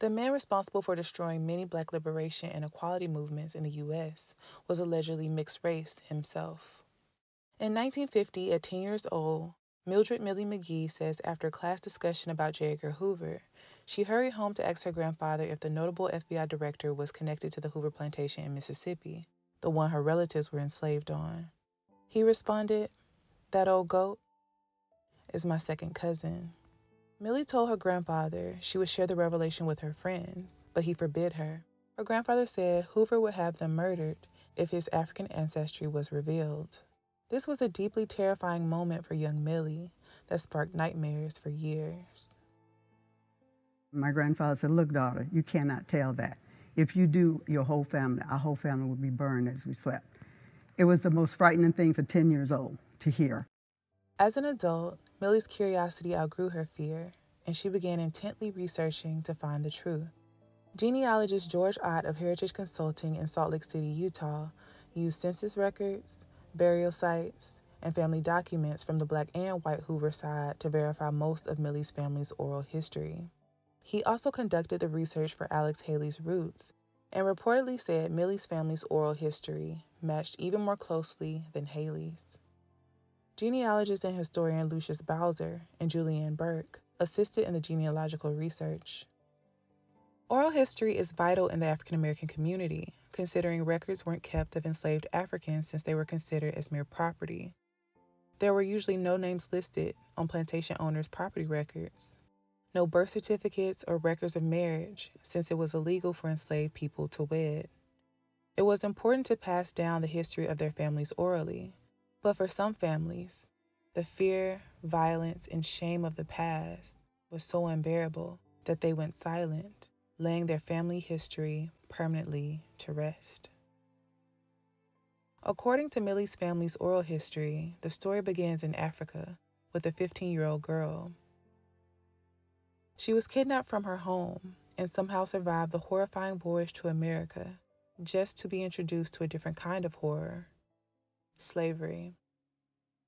The man responsible for destroying many black liberation and equality movements in the U.S. was allegedly mixed race himself. In 1950, at 10 years old, Mildred Millie McGhee says after a class discussion about J. Edgar Hoover, she hurried home to ask her grandfather if the notable FBI director was connected to the Hoover plantation in Mississippi, the one her relatives were enslaved on. He responded, "That old goat is my second cousin." Millie told her grandfather she would share the revelation with her friends, but he forbid her. Her grandfather said Hoover would have them murdered if his African ancestry was revealed. This was a deeply terrifying moment for young Millie that sparked nightmares for years. My grandfather said, "Look, daughter, you cannot tell that. If you do, our whole family will be burned as we slept." It was the most frightening thing for 10 years old to hear. As an adult, Millie's curiosity outgrew her fear, and she began intently researching to find the truth. Genealogist George Ott of Heritage Consulting in Salt Lake City, Utah, used census records, burial sites, and family documents from the black and white Hoover side to verify most of Millie's family's oral history. He also conducted the research for Alex Haley's roots and reportedly said Millie's family's oral history matched even more closely than Haley's. Genealogist and historian Lucius Bowser and Julianne Burke assisted in the genealogical research. Oral history is vital in the African American community, considering records weren't kept of enslaved Africans since they were considered as mere property. There were usually no names listed on plantation owners' property records, no birth certificates or records of marriage since it was illegal for enslaved people to wed. It was important to pass down the history of their families orally, but for some families, the fear, violence, and shame of the past was so unbearable that they went silent, laying their family history permanently to rest. According to Millie's family's oral history, the story begins in Africa with a 15-year-old girl. She was kidnapped from her home and somehow survived the horrifying voyage to America, just to be introduced to a different kind of horror: slavery.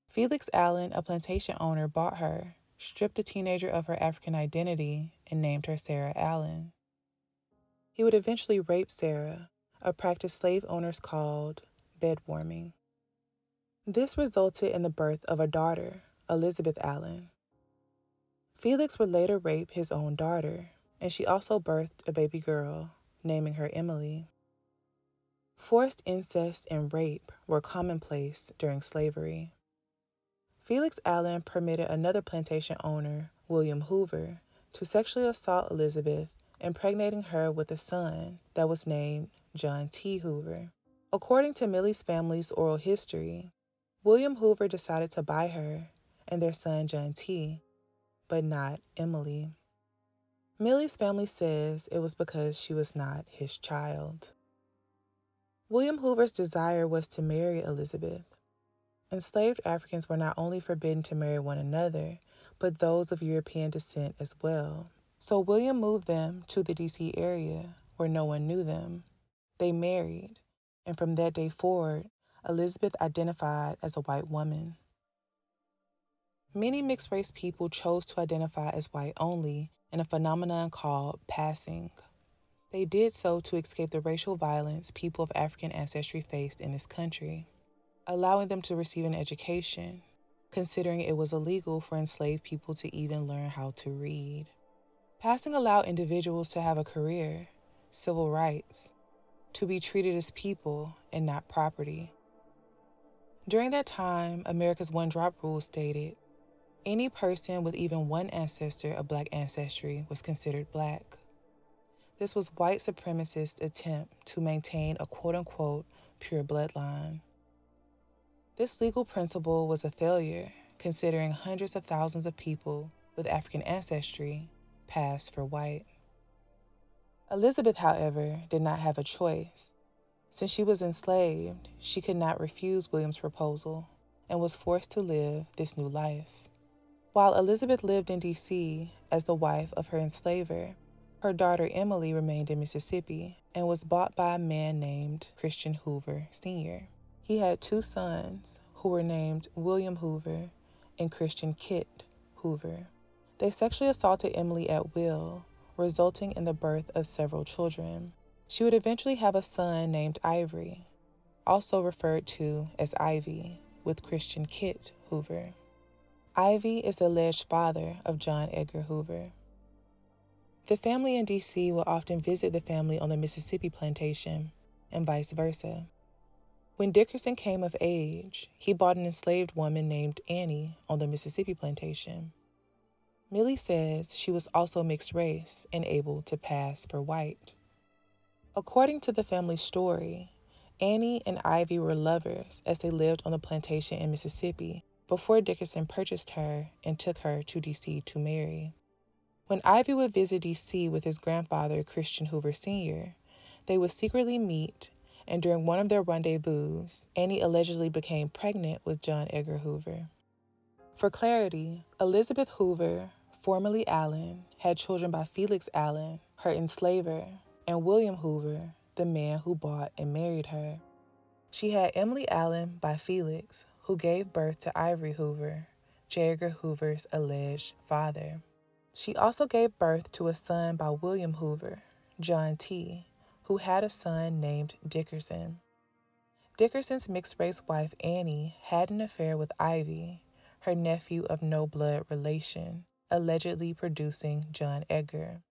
Felix Allen, a plantation owner, bought her, stripped the teenager of her African identity, and named her Sarah Allen. He would eventually rape Sarah, a practice slave owners called bedwarming. This resulted in the birth of a daughter, Elizabeth Allen. Felix would later rape his own daughter, and she also birthed a baby girl, naming her Emily. Forced incest and rape were commonplace during slavery. Felix Allen permitted another plantation owner, William Hoover, to sexually assault Elizabeth, impregnating her with a son that was named John T. Hoover. According to Millie's family's oral history, William Hoover decided to buy her and their son John T., but not Emily. Millie's family says it was because she was not his child. William Hoover's desire was to marry Elizabeth. Enslaved Africans were not only forbidden to marry one another, but those of European descent as well. So William moved them to the D.C. area where no one knew them. They married, and from that day forward, Elizabeth identified as a white woman. Many mixed-race people chose to identify as white only in a phenomenon called passing. They did so to escape the racial violence people of African ancestry faced in this country, allowing them to receive an education, considering it was illegal for enslaved people to even learn how to read. Passing allowed individuals to have a career, civil rights, to be treated as people and not property. During that time, America's one-drop rule stated, any person with even one ancestor of black ancestry was considered black. This was white supremacists' attempt to maintain a quote-unquote pure bloodline. This legal principle was a failure, considering hundreds of thousands of people with African ancestry passed for white. Elizabeth, however, did not have a choice. Since she was enslaved, she could not refuse William's proposal and was forced to live this new life. While Elizabeth lived in D.C. as the wife of her enslaver, her daughter Emily remained in Mississippi and was bought by a man named Christian Hoover Sr. He had two sons who were named William Hoover and Christian Kit Hoover. They sexually assaulted Emily at will resulting in the birth of several children. She would eventually have a son named Ivory, also referred to as Ivy, with Christian Kit Hoover. Ivy is the alleged father of John Edgar Hoover. The family in D.C. will often visit the family on the Mississippi plantation, and vice versa. When Dickerson came of age, he bought an enslaved woman named Annie on the Mississippi plantation. Millie says she was also mixed race and able to pass for white. According to the family story, Annie and Ivy were lovers as they lived on the plantation in Mississippi before Dickerson purchased her and took her to D.C. to marry. When Ivy would visit D.C. with his grandfather, Christian Hoover Sr., they would secretly meet, and during one of their rendezvous, Annie allegedly became pregnant with John Edgar Hoover. For clarity, Elizabeth Hoover, formerly Allen, had children by Felix Allen, her enslaver, and William Hoover, the man who bought and married her. She had Emily Allen by Felix, who gave birth to Ivory Hoover, J. Edgar Hoover's alleged father. She also gave birth to a son by William Hoover, John T., who had a son named Dickerson. Dickerson's mixed-race wife Annie had an affair with Ivy, her nephew of no blood relation, allegedly producing John Edgar.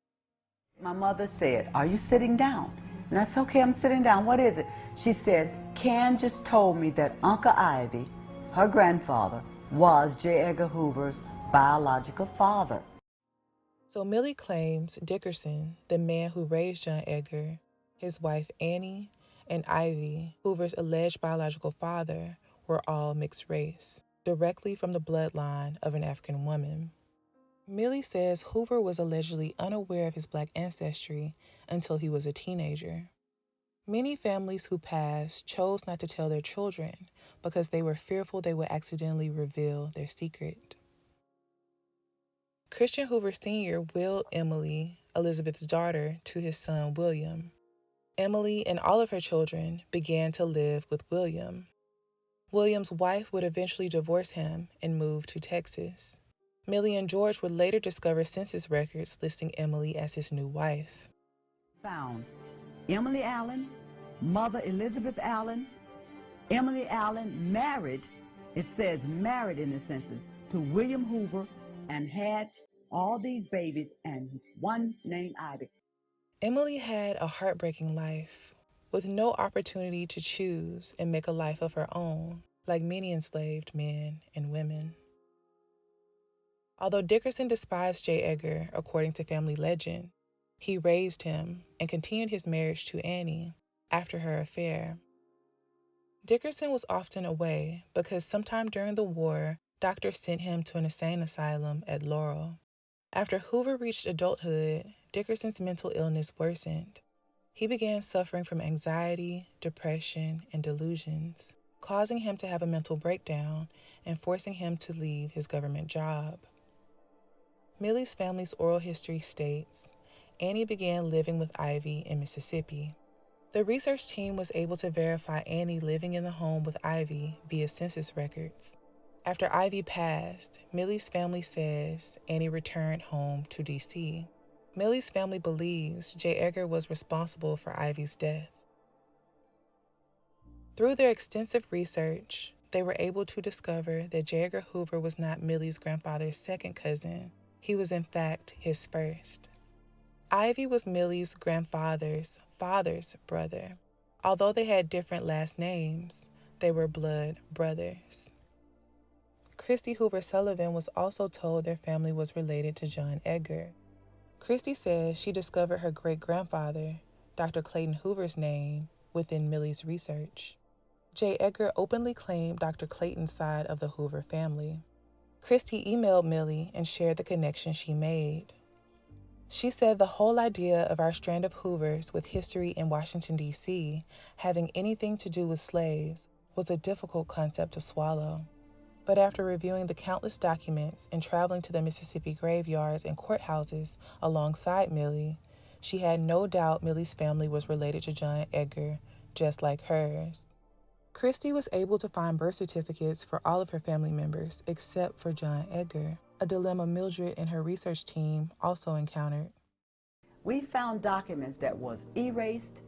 My mother said, "Are you sitting down?" And I said, "Okay, I'm sitting down. What is it?" She said, "Ken just told me that Uncle Ivy, her grandfather, was J. Edgar Hoover's biological father." So Millie claims Dickerson, the man who raised John Edgar, his wife Annie, and Ivy, Hoover's alleged biological father, were all mixed race, directly from the bloodline of an African woman. Millie says Hoover was allegedly unaware of his black ancestry until he was a teenager. Many families who passed chose not to tell their children because they were fearful they would accidentally reveal their secret. Christian Hoover Sr. willed Emily, Elizabeth's daughter, to his son William. Emily and all of her children began to live with William. William's wife would eventually divorce him and move to Texas. Millie and George would later discover census records listing Emily as his new wife. Found Emily Allen, mother Elizabeth Allen. Emily Allen married, it says married in the census, to William Hoover and had all these babies and one named Ivy. Emily had a heartbreaking life, with no opportunity to choose and make a life of her own, like many enslaved men and women. Although Dickerson despised J. Edgar, according to family legend, he raised him and continued his marriage to Annie after her affair. Dickerson was often away because sometime during the war, doctors sent him to an insane asylum at Laurel. After Hoover reached adulthood, Dickerson's mental illness worsened. He began suffering from anxiety, depression, and delusions, causing him to have a mental breakdown and forcing him to leave his government job. Millie's family's oral history states, Annie began living with Ivy in Mississippi. The research team was able to verify Annie living in the home with Ivy via census records. After Ivy passed, Millie's family says Annie returned home to D.C. Millie's family believes J. Edgar was responsible for Ivy's death. Through their extensive research, they were able to discover that J. Edgar Hoover was not Millie's grandfather's second cousin. He was in fact his first. Ivy was Millie's grandfather's father's brother. Although they had different last names, they were blood brothers. Christy Hoover Sullivan was also told their family was related to John Edgar. Christy says she discovered her great-grandfather, Dr. Clayton Hoover's name, within Millie's research. J. Edgar openly claimed Dr. Clayton's side of the Hoover family. Christy emailed Millie and shared the connection she made. She said the whole idea of our strand of Hoovers with history in Washington, D.C., having anything to do with slaves, was a difficult concept to swallow. But after reviewing the countless documents and traveling to the Mississippi graveyards and courthouses alongside Millie, she had no doubt Millie's family was related to John Edgar, just like hers. Christy was able to find birth certificates for all of her family members except for John Edgar, a dilemma Mildred and her research team also encountered. We found documents that was erased,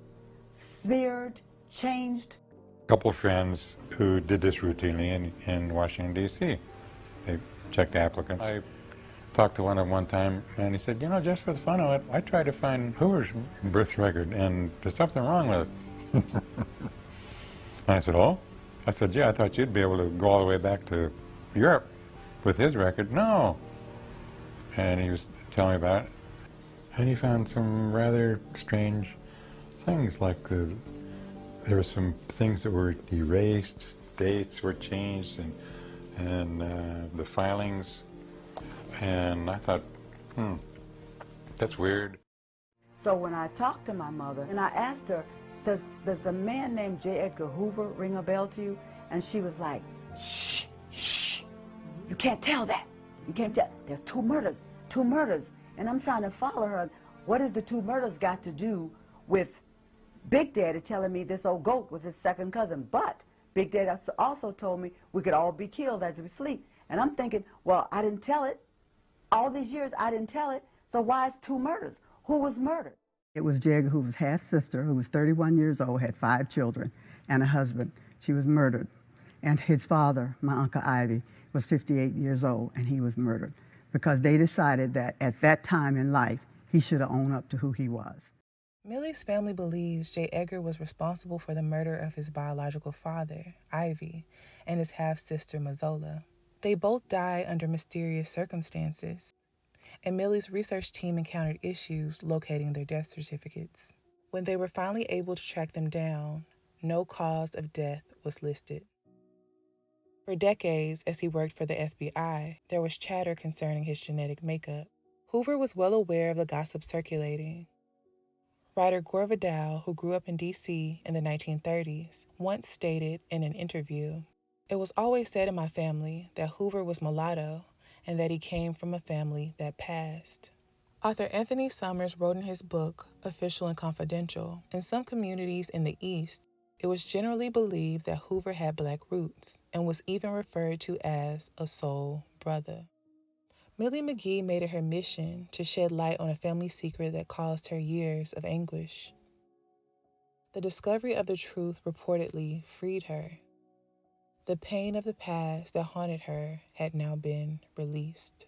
smeared, changed. A couple of friends who did this routinely in Washington, D.C. They checked applicants. I talked to one of them one time, and he said, you know, just for the fun of it, I tried to find Hoover's birth record, and there's something wrong with it. And I said, oh? I said, yeah, I thought you'd be able to go all the way back to Europe with his record. No. And he was telling me about it. And he found some rather strange things, like there were some things that were erased, dates were changed, and the filings. And I thought, that's weird. So when I talked to my mother and I asked her, does a man named J. Edgar Hoover ring a bell to you? And she was like, shh, shh, you can't tell that. You can't tell. There's two murders. And I'm trying to follow her. What has the two murders got to do with Big Daddy telling me this old goat was his second cousin? But Big Daddy also told me we could all be killed as we sleep. And I'm thinking, well, I didn't tell it. All these years I didn't tell it. So why is two murders? Who was murdered? It was J. Edgar Hoover's half-sister, who was 31 years old, had 5 children, and a husband. She was murdered. And his father, my Uncle Ivy, was 58 years old, and he was murdered because they decided that at that time in life, he should have owned up to who he was. Millie's family believes J. Edgar was responsible for the murder of his biological father, Ivy, and his half-sister, Mazzola. They both died under mysterious circumstances, and Millie's research team encountered issues locating their death certificates. When they were finally able to track them down, no cause of death was listed. For decades, as he worked for the FBI, there was chatter concerning his genetic makeup. Hoover was well aware of the gossip circulating. Writer Gore Vidal, who grew up in D.C. in the 1930s, once stated in an interview, "It was always said in my family that Hoover was mulatto and that he came from a family that passed." Author Anthony Summers wrote in his book, Official and Confidential, in some communities in the East, it was generally believed that Hoover had Black roots and was even referred to as a soul brother. Millie McGhee made it her mission to shed light on a family secret that caused her years of anguish. The discovery of the truth reportedly freed her. The pain of the past that haunted her had now been released.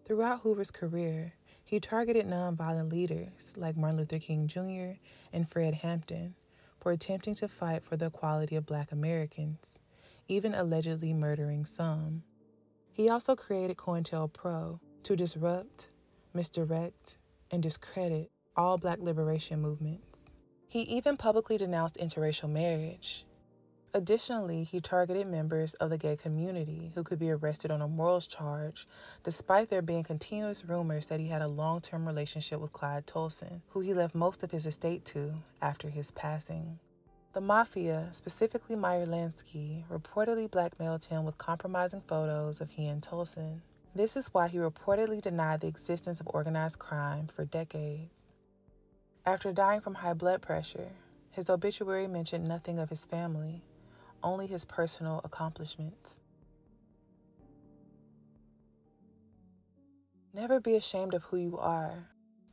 Throughout Hoover's career, he targeted nonviolent leaders like Martin Luther King Jr. and Fred Hampton for attempting to fight for the equality of Black Americans, even allegedly murdering some. He also created COINTELPRO to disrupt, misdirect, and discredit all Black liberation movements. He even publicly denounced interracial marriage. Additionally, he targeted members of the gay community who could be arrested on a morals charge, despite there being continuous rumors that he had a long-term relationship with Clyde Tolson, who he left most of his estate to after his passing. The Mafia, specifically Meyer Lansky, reportedly blackmailed him with compromising photos of he and Tolson. This is why he reportedly denied the existence of organized crime for decades. After dying from high blood pressure, his obituary mentioned nothing of his family, only his personal accomplishments. Never be ashamed of who you are,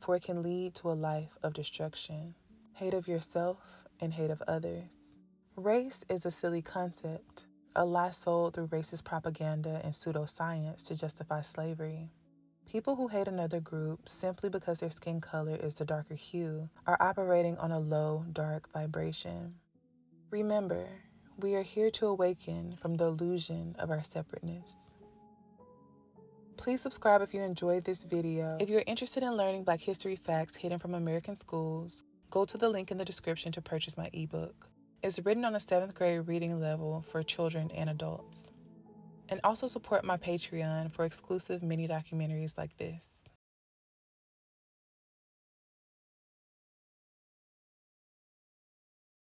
for it can lead to a life of destruction, hate of yourself and hate of others. Race is a silly concept, a lie sold through racist propaganda and pseudoscience to justify slavery. People who hate another group simply because their skin color is the darker hue are operating on a low, dark vibration. Remember, we are here to awaken from the illusion of our separateness. Please subscribe if you enjoyed this video. If you're interested in learning Black history facts hidden from American schools, go to the link in the description to purchase my ebook. It's written on a 7th grade reading level for children and adults. And also support my Patreon for exclusive mini documentaries like this.